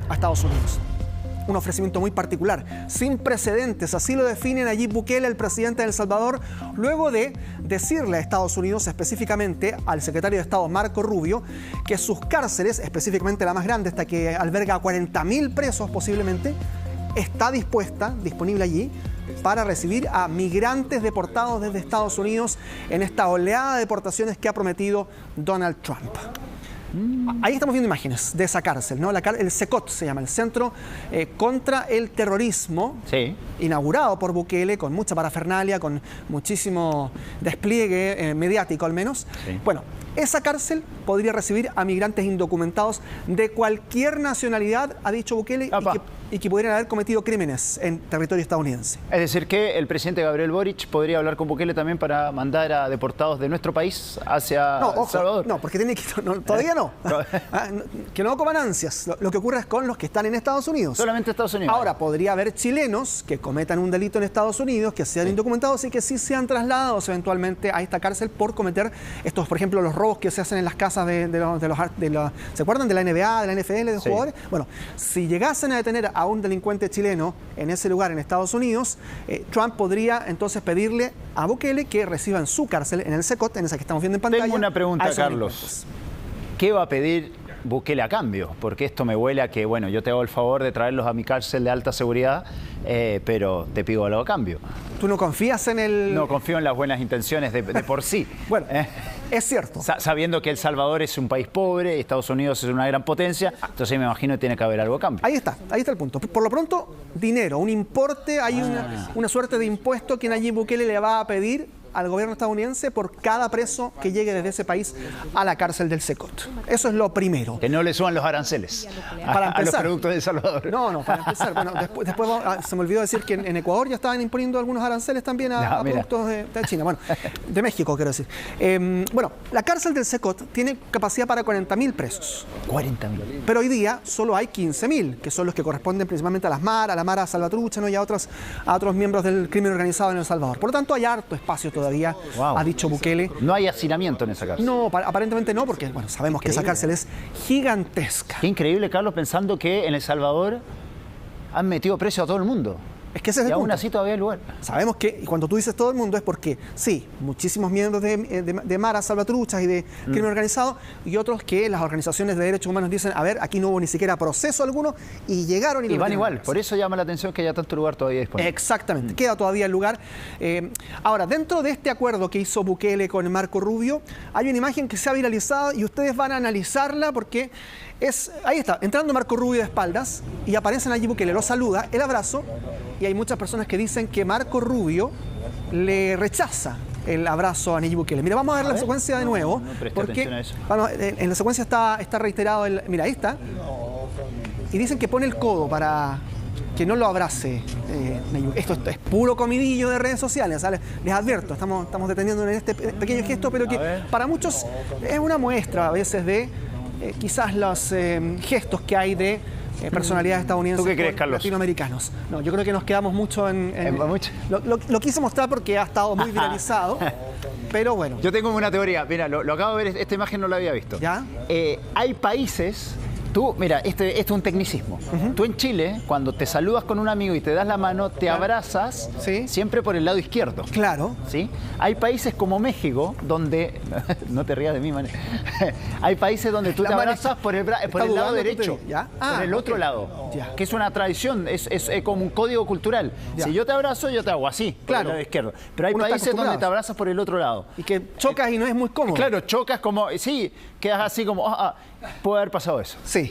a Estados Unidos. Un ofrecimiento muy particular, sin precedentes, así lo define Nayib Bukele, el presidente de El Salvador, luego de decirle a Estados Unidos, específicamente al secretario de Estado Marco Rubio, que sus cárceles, específicamente la más grande, esta que alberga a 40.000 presos posiblemente, está disponible allí para recibir a migrantes deportados desde Estados Unidos en esta oleada de deportaciones que ha prometido Donald Trump. Ahí estamos viendo imágenes de esa cárcel, ¿no? El CECOT se llama, el Centro contra el Terrorismo, sí, inaugurado por Bukele con mucha parafernalia, con muchísimo despliegue mediático al menos. Sí. Bueno, esa cárcel podría recibir a migrantes indocumentados de cualquier nacionalidad, ha dicho Bukele, y que podrían haber cometido crímenes en territorio estadounidense. Es decir, que el presidente Gabriel Boric podría hablar con Bukele también para mandar a deportados de nuestro país hacia El Salvador. No, porque tiene que... todavía no. Que no coman ansias. Lo que ocurre es con los que están en Estados Unidos. Solamente Estados Unidos. Ahora, podría haber chilenos que cometan un delito en Estados Unidos, que sean indocumentados y que sí sean trasladados eventualmente a esta cárcel por cometer estos, por ejemplo, los robos que se hacen en las casas de los ¿se acuerdan? De la NBA, de la NFL, de jugadores. Bueno, si llegasen a detener a un delincuente chileno en ese lugar en Estados Unidos, Trump podría entonces pedirle a Bukele que reciba en su cárcel, en el CECOT, en esa que estamos viendo en pantalla. Tengo una pregunta, Carlos. ¿Qué va a pedir Bukele a cambio? Porque esto me huele a que, bueno, yo te hago el favor de traerlos a mi cárcel de alta seguridad, pero te pido algo a cambio. ¿Tú no confías en el...? No confío en las buenas intenciones de por sí. Bueno, es cierto. Sabiendo que El Salvador es un país pobre, Estados Unidos es una gran potencia, entonces me imagino que tiene que haber algo a cambio. Ahí está el punto. Por lo pronto, dinero, un importe, hay una suerte de impuesto que Nayib Bukele le va a pedir al gobierno estadounidense por cada preso que llegue desde ese país a la cárcel del CECOT. Eso es lo primero. Que no le suban los aranceles a los productos de El Salvador. No, para empezar. Bueno, después se me olvidó decir que en Ecuador ya estaban imponiendo algunos aranceles también a productos de China. Bueno, de México, quiero decir. Bueno, la cárcel del CECOT tiene capacidad para 40.000 presos. 40.000. Pero hoy día solo hay 15.000, que son los que corresponden principalmente a las MAR, a la Mara Salvatrucha, ¿no? Y a otros miembros del crimen organizado en El Salvador. Por lo tanto, hay harto espacio todavía, ha dicho Bukele. No hay hacinamiento en esa cárcel. No, aparentemente no, porque bueno, sabemos que esa cárcel es gigantesca. Qué increíble, Carlos, pensando que en El Salvador han metido preso a todo el mundo. Es que ese es el punto. punto. Aún así todavía hay lugar. Sabemos que, y cuando tú dices todo el mundo, es porque, sí, muchísimos miembros de Mara Salvatruchas y de crimen organizado, y otros que las organizaciones de derechos humanos dicen, a ver, aquí no hubo ni siquiera proceso alguno, y llegaron y van igual. Por eso llama la atención que haya tanto lugar todavía disponible. Exactamente, queda todavía el lugar. Ahora, dentro de este acuerdo que hizo Bukele con Marco Rubio, hay una imagen que se ha viralizado y ustedes van a analizarla porque ahí está, entrando Marco Rubio de espaldas y aparece Nayib Bukele, lo saluda, el abrazo, y hay muchas personas que dicen que Marco Rubio le rechaza el abrazo a Nayib Bukele. Mira, vamos a ver la secuencia de nuevo, porque en la secuencia está reiterado mira, ahí está, y dicen que pone el codo para que no lo abrace Nayib. Esto es puro comidillo de redes sociales, ¿sabes? Les advierto, estamos deteniendo en este pequeño gesto, pero que para muchos es una muestra a veces de quizás los gestos que hay de personalidades estadounidenses. ¿Tú qué crees, Carlos? Latinoamericanos. No, yo creo que nos quedamos mucho Lo quise mostrar porque ha estado muy viralizado, pero bueno. Yo tengo una teoría. Mira, lo acabo de ver, esta imagen no la había visto. ¿Ya? Hay países... Mira, esto es un tecnicismo. Tú en Chile, cuando te saludas con un amigo y te das la mano, te abrazas siempre por el lado izquierdo. Claro. ¿Sí? Hay países como México, donde... No te rías de mí, man. Hay países donde tú te abrazas por el lado derecho. Por el otro lado. Que es una tradición, es como un código cultural. Si yo te abrazo, yo te hago así, por el lado izquierdo. Pero hay países donde te abrazas por el otro lado. Y que chocas y no es muy cómodo. Claro, chocas como... Sí, quedas así como... puede haber pasado eso. Sí.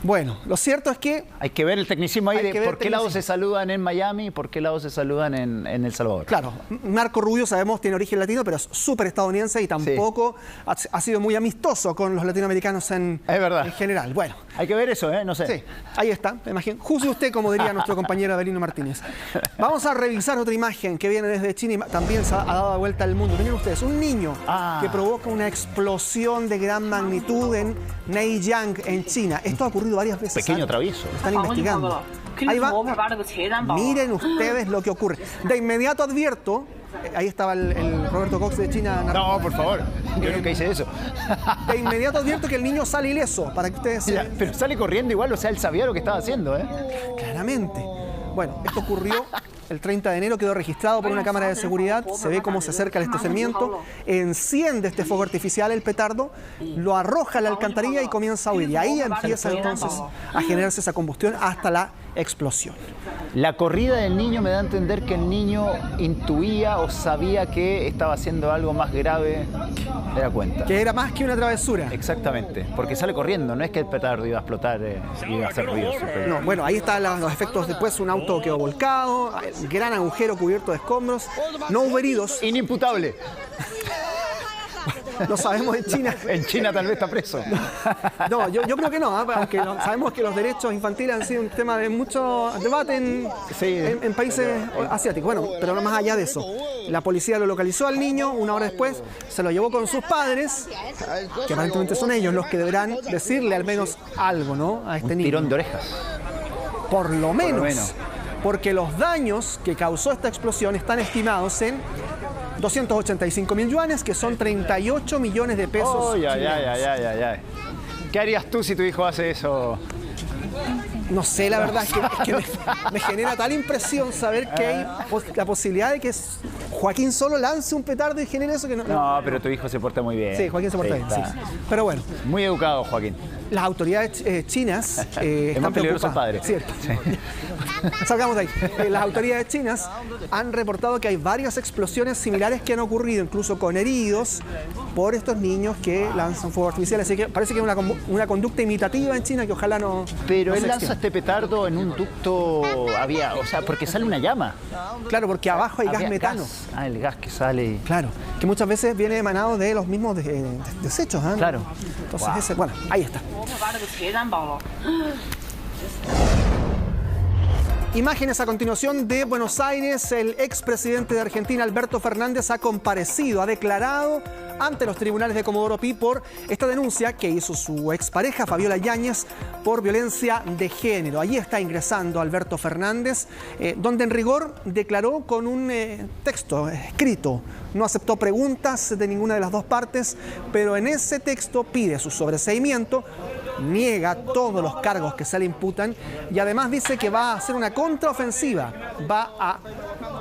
Bueno, lo cierto es que... Hay que ver el tecnicismo ahí de por qué lado se saludan en Miami y por qué lado se saludan en El Salvador. Claro, Marco Rubio, sabemos, tiene origen latino, pero es súper estadounidense y tampoco ha sido muy amistoso con los latinoamericanos en general. Bueno. Hay que ver eso, no sé. Sí, ahí está, imagínate. Juzgue usted, como diría nuestro compañero Adelino Martínez. Vamos a revisar otra imagen que viene desde China y también se ha dado vuelta al mundo. Miren ustedes, un niño que provoca una explosión de gran magnitud en Neiyang, en China. Esto ha ocurrido ido varias veces. Pequeño travieso. Están investigando. Ahí va. Miren ustedes lo que ocurre. De inmediato advierto. Ahí estaba el Roberto Cox de China. No, por favor. Yo nunca hice eso. De inmediato advierto que el niño sale ileso, para que ustedes... Pero sale corriendo igual, o sea, él sabía lo que estaba haciendo, ¿eh? Claramente. Bueno, esto ocurrió el 30 de enero, quedó registrado por una cámara de seguridad, se ve cómo se acerca el estacionamiento, enciende este fuego artificial, el petardo, lo arroja a la alcantarilla y comienza a huir. Y ahí empieza entonces a generarse esa combustión hasta la explosión. La corrida del niño me da a entender que el niño intuía o sabía que estaba haciendo algo más grave de la cuenta. Que era más que una travesura. Exactamente, porque sale corriendo, no es que el petardo iba a explotar y iba a hacer ruido. No, bueno, ahí están los efectos después, un auto quedó volcado, gran agujero cubierto de escombros, no hubo heridos. Inimputable. No sabemos en China. En China tal vez está preso. No, yo creo que no, aunque sabemos que los derechos infantiles han sido un tema de mucho debate en países asiáticos. Bueno, pero más allá de eso, la policía lo localizó al niño, una hora después se lo llevó con sus padres, que aparentemente son ellos los que deberán decirle al menos algo, ¿no? A este niño. Tirón de orejas. Por lo menos. Porque los daños que causó esta explosión están estimados en 285.000 yuanes, que son 38 millones de pesos. Oh, ya. ¿Qué harías tú si tu hijo hace eso? No sé, la verdad, es que me genera tal impresión saber que hay la posibilidad de que Joaquín solo lance un petardo y genere eso que no... No, pero tu hijo se porta muy bien. Sí, Joaquín se porta bien, sí. Pero bueno. Muy educado, Joaquín. Las autoridades chinas es más peligroso el padre. Cierto. Sí. Salgamos de ahí. Las autoridades chinas han reportado que hay varias explosiones similares que han ocurrido, incluso con heridos, por estos niños que lanzan fuego artificial. Así que parece que es una conducta imitativa en China que ojalá no... Pero él lanza este petardo en un ducto, o sea, porque sale una llama. Claro, porque abajo hay gas metano. El gas que sale. Claro, que muchas veces viene emanado de los mismos desechos. ¿Eh? Claro. Entonces, bueno, ahí está. Imágenes a continuación de Buenos Aires. El expresidente de Argentina, Alberto Fernández, ha comparecido, ha declarado ante los tribunales de Comodoro Pi por esta denuncia que hizo su expareja, Fabiola Yáñez, por violencia de género. Allí está ingresando Alberto Fernández, donde en rigor declaró con un texto escrito. No aceptó preguntas de ninguna de las dos partes, pero en ese texto pide su sobreseimiento, niega todos los cargos que se le imputan y además dice que va a hacer una contraofensiva, va a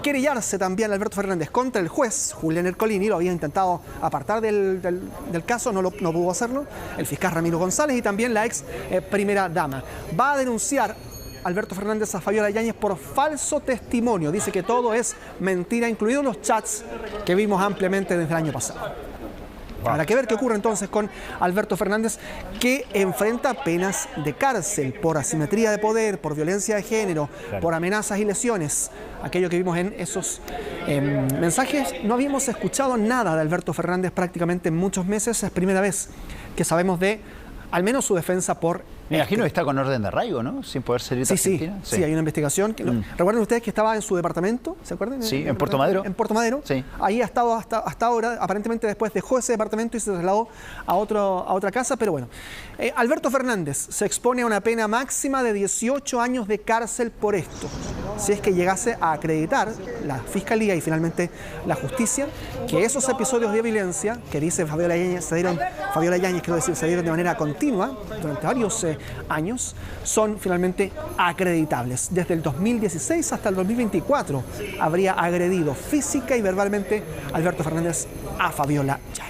querellarse también Alberto Fernández contra el juez Julián Ercolini. Lo había intentado apartar del caso, no pudo hacerlo, el fiscal Ramiro González y también la ex primera dama. Va a denunciar Alberto Fernández a Fabiola Yáñez por falso testimonio. Dice que todo es mentira, incluidos los chats que vimos ampliamente desde el año pasado. Habrá que ver qué ocurre entonces con Alberto Fernández, que enfrenta penas de cárcel por asimetría de poder, por violencia de género, por amenazas y lesiones. Aquello que vimos en esos mensajes. No habíamos escuchado nada de Alberto Fernández prácticamente en muchos meses. Es primera vez que sabemos de al menos su defensa por... Me imagino que está con orden de arraigo, ¿no? Sin poder salir de Argentina. Sí, hay una investigación. ¿Recuerdan ustedes que estaba en su departamento? ¿Se acuerdan? Sí, en Puerto Madero. En Puerto Madero. Sí. Ahí ha estado hasta ahora. Aparentemente después dejó ese departamento y se trasladó a otra casa. Pero bueno, Alberto Fernández se expone a una pena máxima de 18 años de cárcel por esto. Si es que llegase a acreditar la Fiscalía y finalmente la Justicia que esos episodios de violencia que dice Fabiola Yáñez se dieron de manera continua durante varios años, son finalmente acreditables. Desde el 2016 hasta el 2024 habría agredido física y verbalmente Alberto Fernández a Fabiola Yáñez.